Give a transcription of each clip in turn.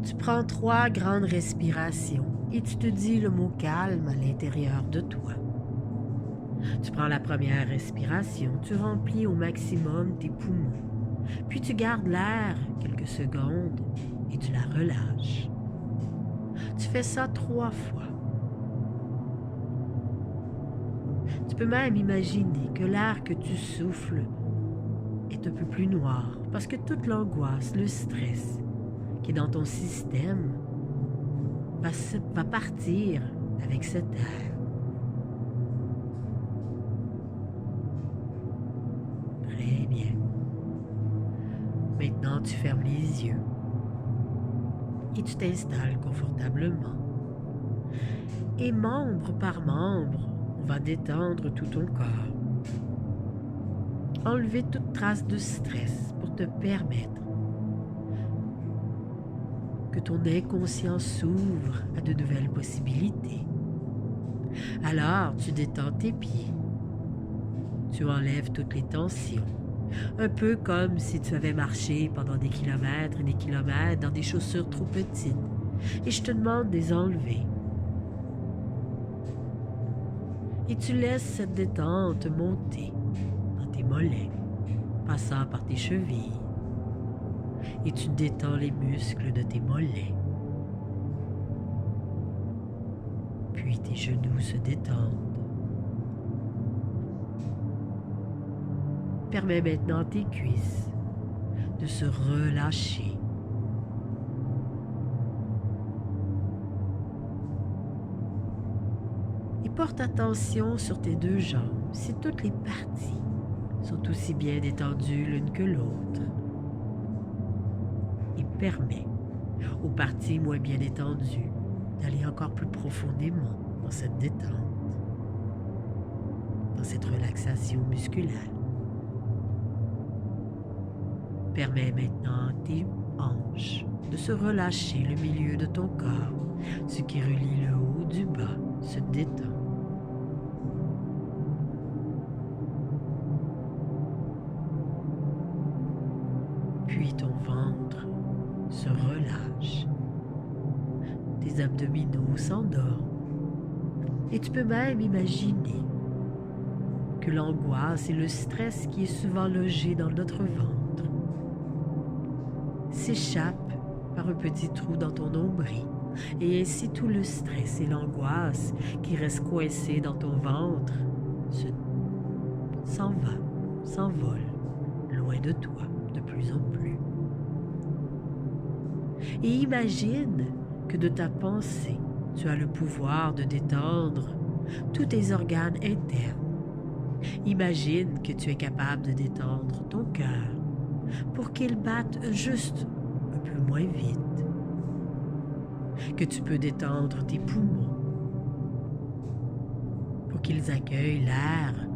Tu prends 3 grandes respirations et tu te dis le mot calme à l'intérieur de toi. Tu prends la première respiration, tu remplis au maximum tes poumons, puis tu gardes l'air quelques secondes et tu la relâches. Tu fais ça 3 fois. Tu peux même imaginer que l'air que tu souffles est un peu plus noir parce que toute l'angoisse, le stress qui est dans ton système va partir avec cet air. Très bien. Maintenant, tu fermes les yeux et tu t'installes confortablement. Et membre par membre, on va détendre tout ton corps. Enlever toute trace de stress pour te permettre que ton inconscient s'ouvre à de nouvelles possibilités. Alors, tu détends tes pieds. Tu enlèves toutes les tensions. Un peu comme si tu avais marché pendant des kilomètres et des kilomètres dans des chaussures trop petites. Et je te demande de les enlever. Et tu laisses cette détente monter dans tes mollets, passant par tes chevilles. Et tu détends les muscles de tes mollets. Puis tes genoux se détendent. Permets maintenant à tes cuisses de se relâcher. Et porte attention sur tes 2 jambes, si toutes les parties sont aussi bien détendues l'une que l'autre. Et permets aux parties moins bien détendues d'aller encore plus profondément dans cette détente, dans cette relaxation musculaire. Permets maintenant à tes hanches de se relâcher le milieu de ton corps, ce qui relie le haut du bas se détend. Puis ton ventre se relâche. Tes abdominaux s'endorment. Et tu peux même imaginer que l'angoisse et le stress qui est souvent logé dans notre ventre s'échappe par un petit trou dans ton nombril. Et ainsi tout le stress et l'angoisse qui reste coincé dans ton ventre s'envole loin de toi de plus en plus. Et imagine que de ta pensée, tu as le pouvoir de détendre tous tes organes internes. Imagine que tu es capable de détendre ton cœur pour qu'il batte juste un peu moins vite. Que tu peux détendre tes poumons pour qu'ils accueillent l'air.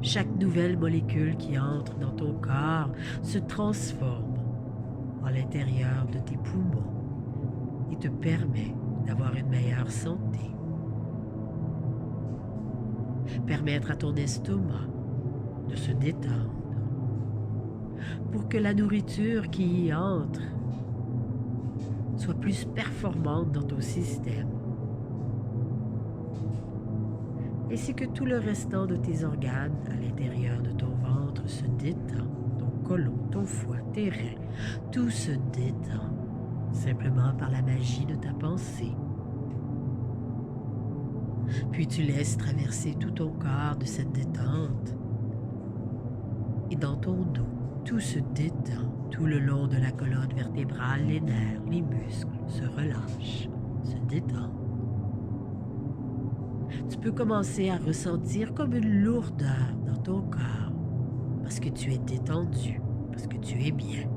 Chaque nouvelle molécule qui entre dans ton corps se transforme à l'intérieur de tes poumons et te permet d'avoir une meilleure santé. Permettre à ton estomac de se détendre pour que la nourriture qui y entre soit plus performante dans ton système, ainsi que tout le restant de tes organes à l'intérieur de ton ventre se détend, ton côlon, ton foie, tes reins, tout se détend simplement par la magie de ta pensée. Puis tu laisses traverser tout ton corps de cette détente et dans ton dos, tout se détend tout le long de la colonne vertébrale, les nerfs, les muscles se relâchent, se détendent. Tu peux commencer à ressentir comme une lourdeur dans ton corps parce que tu es détendu, parce que tu es bien.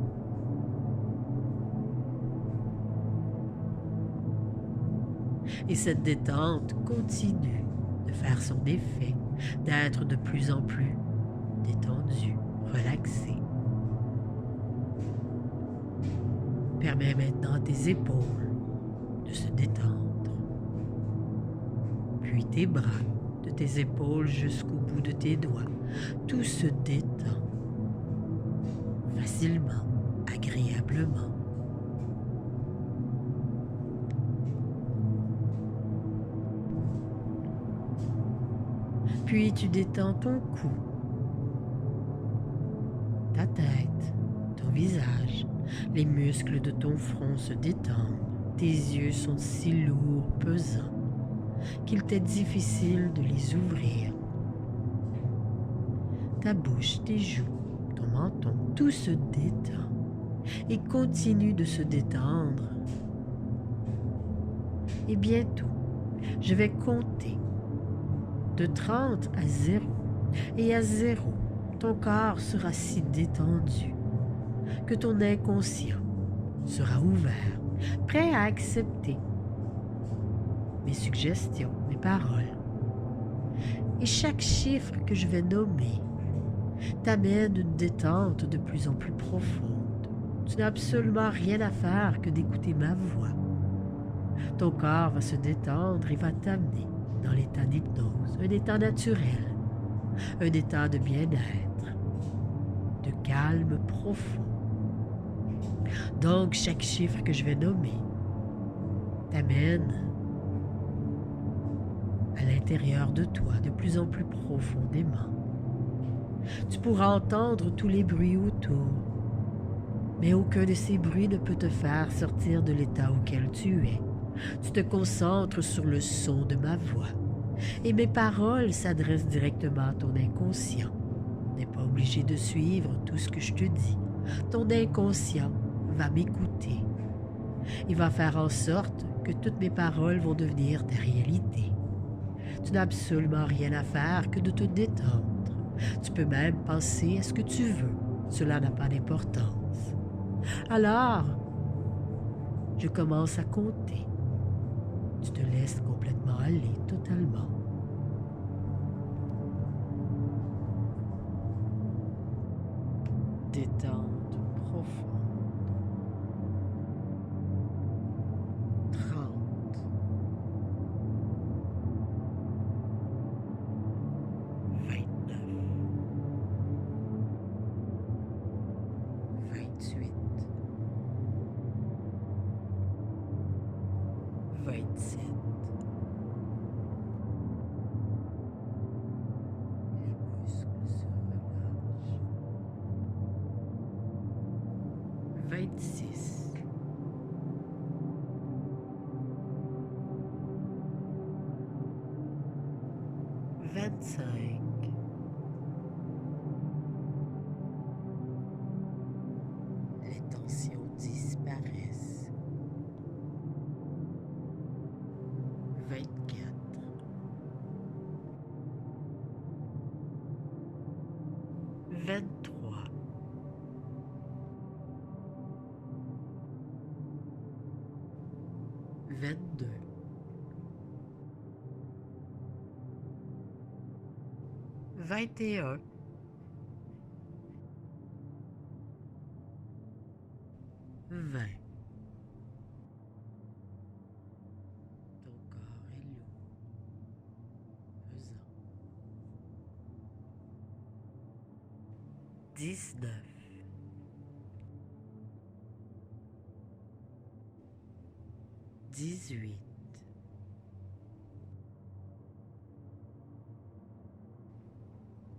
Et cette détente continue de faire son effet, d'être de plus en plus détendu, relaxé. Permets maintenant à tes épaules de se détendre, puis tes bras, de tes épaules jusqu'au bout de tes doigts, tout se détend facilement, agréablement. Puis tu détends ton cou, ta tête, ton visage. Les muscles de ton front se détendent. Tes yeux sont si lourds, pesants, qu'il t'est difficile de les ouvrir. Ta bouche, tes joues, ton menton, tout se détend et continue de se détendre. Et bientôt, je vais compter de 30 à 0. Et à 0, ton corps sera si détendu que ton inconscient sera ouvert, prêt à accepter mes suggestions, mes paroles. Et chaque chiffre que je vais nommer t'amène une détente de plus en plus profonde. Tu n'as absolument rien à faire que d'écouter ma voix. Ton corps va se détendre et va t'amener dans l'état d'hypnose, un état naturel, un état de bien-être, de calme profond. Donc, chaque chiffre que je vais nommer t'amène à l'intérieur de toi, de plus en plus profondément. Tu pourras entendre tous les bruits autour, mais aucun de ces bruits ne peut te faire sortir de l'état auquel tu es. Tu te concentres sur le son de ma voix, et mes paroles s'adressent directement à ton inconscient. Tu n'es pas obligé de suivre tout ce que je te dis. Ton inconscient va m'écouter. Il va faire en sorte que toutes mes paroles vont devenir ta réalité. Tu n'as absolument rien à faire que de te détendre. Tu peux même penser à ce que tu veux. Cela n'a pas d'importance. Alors, je commence à compter. Tu te laisses complètement aller, totalement. Détente profonde. 30. 29. 28. 27. Les muscles se relâchent. 26. 25. Les tensions disparaissent. 24. 23. 22. 21. 20. Ton corps est lourd, pesant. 19. 18.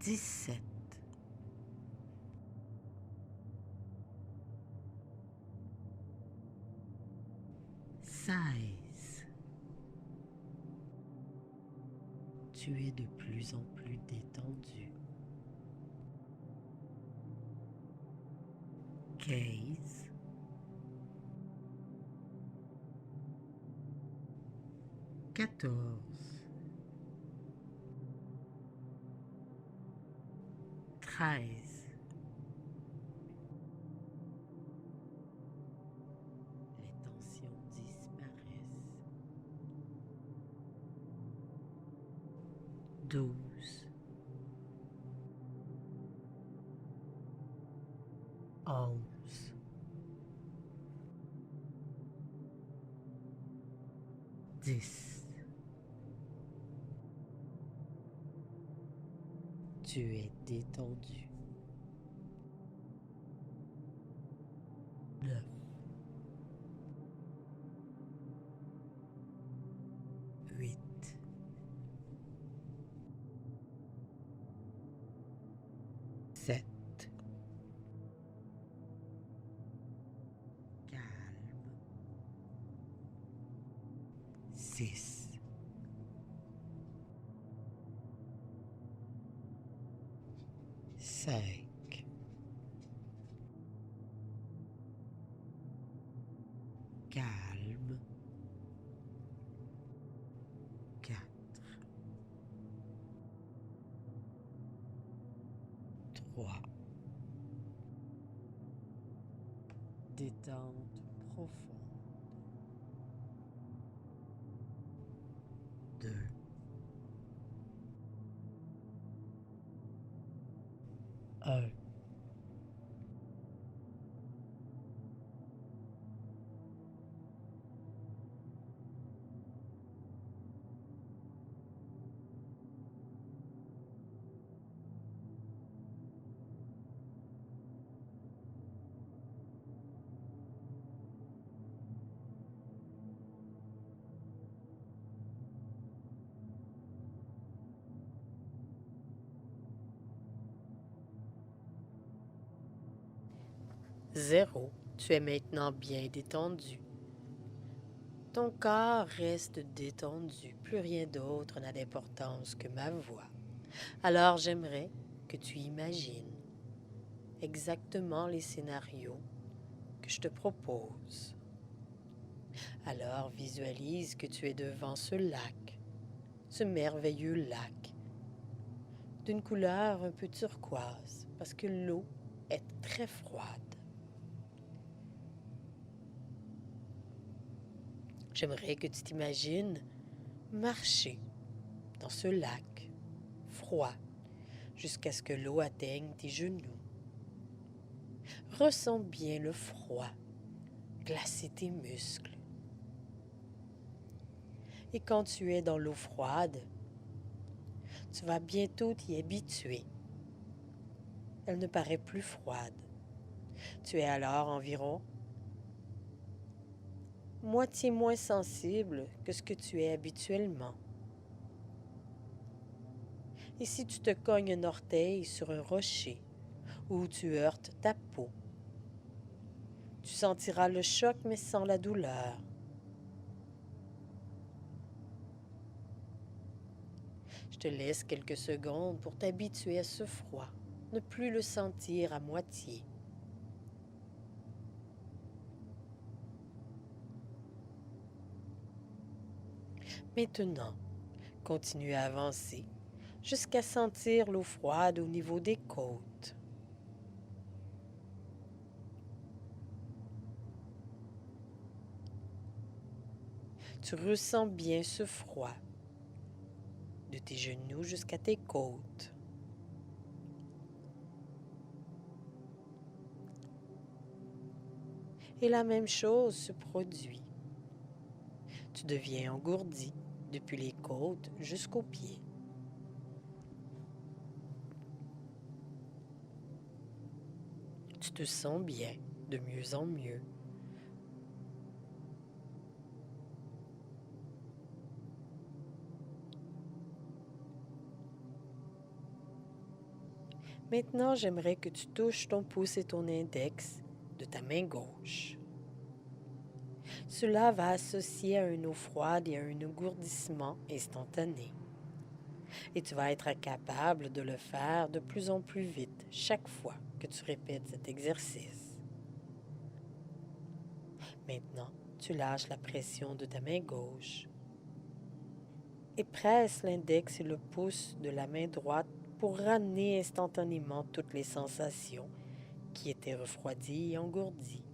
17. 16. Tu es de plus en plus détendu. 15. 14. 13. Les tensions disparaissent. 12. 11. 10. Tu es détendu. 9. 8. 6, 5, calme, 4, 3, détente profonde, 2, 1. Zéro, tu es maintenant bien détendu. Ton corps reste détendu, plus rien d'autre n'a d'importance que ma voix. Alors j'aimerais que tu imagines exactement les scénarios que je te propose. Alors visualise que tu es devant ce lac, ce merveilleux lac, d'une couleur un peu turquoise, parce que l'eau est très froide. J'aimerais que tu t'imagines marcher dans ce lac froid jusqu'à ce que l'eau atteigne tes genoux. Ressens bien le froid glacer tes muscles. Et quand tu es dans l'eau froide, tu vas bientôt t'y habituer. Elle ne paraît plus froide. Tu es alors environ moitié moins sensible que ce que tu es habituellement. Et si tu te cognes un orteil sur un rocher ou tu heurtes ta peau, tu sentiras le choc mais sans la douleur. Je te laisse quelques secondes pour t'habituer à ce froid, ne plus le sentir à moitié. Maintenant, continue à avancer jusqu'à sentir l'eau froide au niveau des côtes. Tu ressens bien ce froid de tes genoux jusqu'à tes côtes. Et la même chose se produit. Tu deviens engourdi depuis les côtes jusqu'aux pieds. Tu te sens bien de mieux en mieux. Maintenant, j'aimerais que tu touches ton pouce et ton index de ta main gauche. Cela va associer à une eau froide et à un engourdissement instantané. Et tu vas être capable de le faire de plus en plus vite chaque fois que tu répètes cet exercice. Maintenant, tu lâches la pression de ta main gauche et presse l'index et le pouce de la main droite pour ramener instantanément toutes les sensations qui étaient refroidies et engourdies.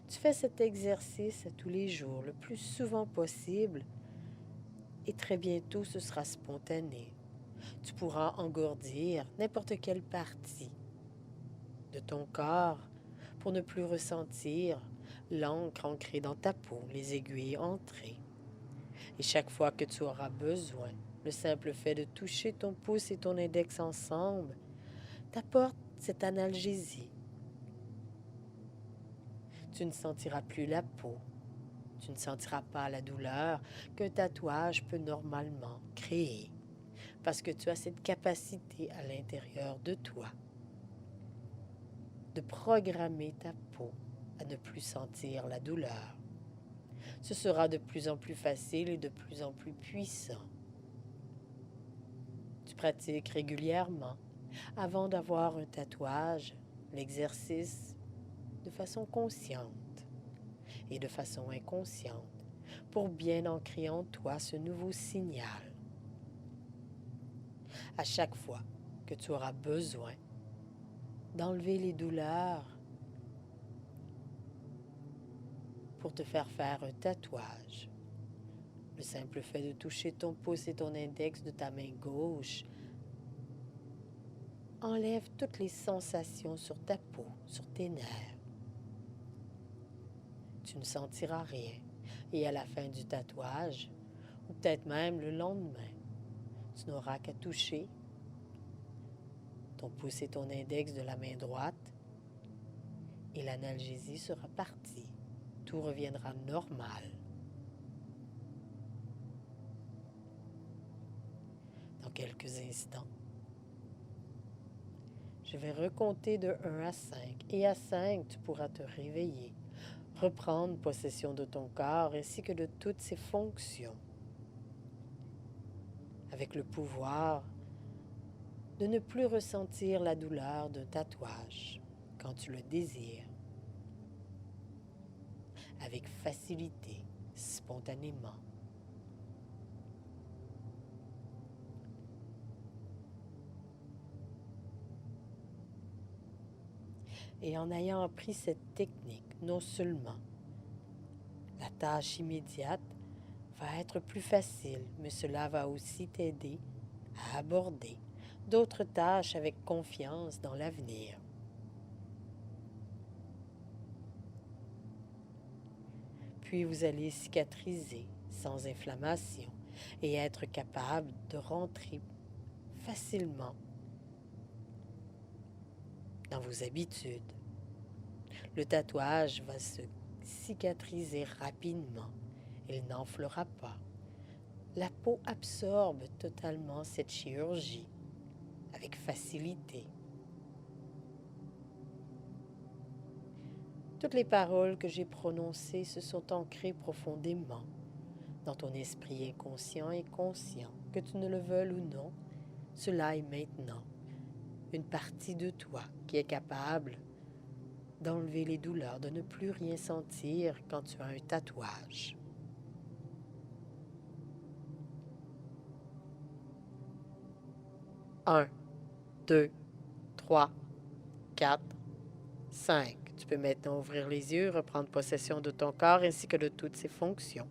Tu fais cet exercice tous les jours, le plus souvent possible, et très bientôt ce sera spontané. Tu pourras engourdir n'importe quelle partie de ton corps pour ne plus ressentir l'encre ancrée dans ta peau, les aiguilles entrées. Et chaque fois que tu auras besoin, le simple fait de toucher ton pouce et ton index ensemble t'apporte cette analgésie. Tu ne sentiras plus la peau. Tu ne sentiras pas la douleur qu'un tatouage peut normalement créer, parce que tu as cette capacité à l'intérieur de toi. de programmer ta peau à ne plus sentir la douleur. Ce sera de plus en plus facile et de plus en plus puissant. Tu pratiques régulièrement. Avant d'avoir un tatouage, l'exercice de façon consciente et de façon inconsciente pour bien ancrer en toi ce nouveau signal. À chaque fois que tu auras besoin d'enlever les douleurs pour te faire un tatouage, le simple fait de toucher ton pouce et ton index de ta main gauche enlève toutes les sensations sur ta peau, sur tes nerfs. Tu ne sentiras rien et à la fin du tatouage, ou peut-être même le lendemain, tu n'auras qu'à toucher ton pouce et ton index de la main droite et l'analgésie sera partie. Tout reviendra normal. Dans quelques instants, je vais recompter de 1 à 5 et à 5, tu pourras te réveiller, reprendre possession de ton corps ainsi que de toutes ses fonctions, avec le pouvoir de ne plus ressentir la douleur d'un tatouage quand tu le désires, avec facilité, spontanément. Et en ayant appris cette technique, non seulement la tâche immédiate va être plus facile, mais cela va aussi t'aider à aborder d'autres tâches avec confiance dans l'avenir. Puis vous allez cicatriser sans inflammation et être capable de rentrer facilement dans vos habitudes. Le tatouage va se cicatriser rapidement. Il n'enflera pas. La peau absorbe totalement cette chirurgie avec facilité. Toutes les paroles que j'ai prononcées se sont ancrées profondément dans ton esprit inconscient et conscient, que tu ne le veuilles ou non. Cela est maintenant une partie de toi qui est capable d'enlever les douleurs, de ne plus rien sentir quand tu as un tatouage. Un, 2, 3, 4, 5. Tu peux maintenant ouvrir les yeux, reprendre possession de ton corps ainsi que de toutes ses fonctions.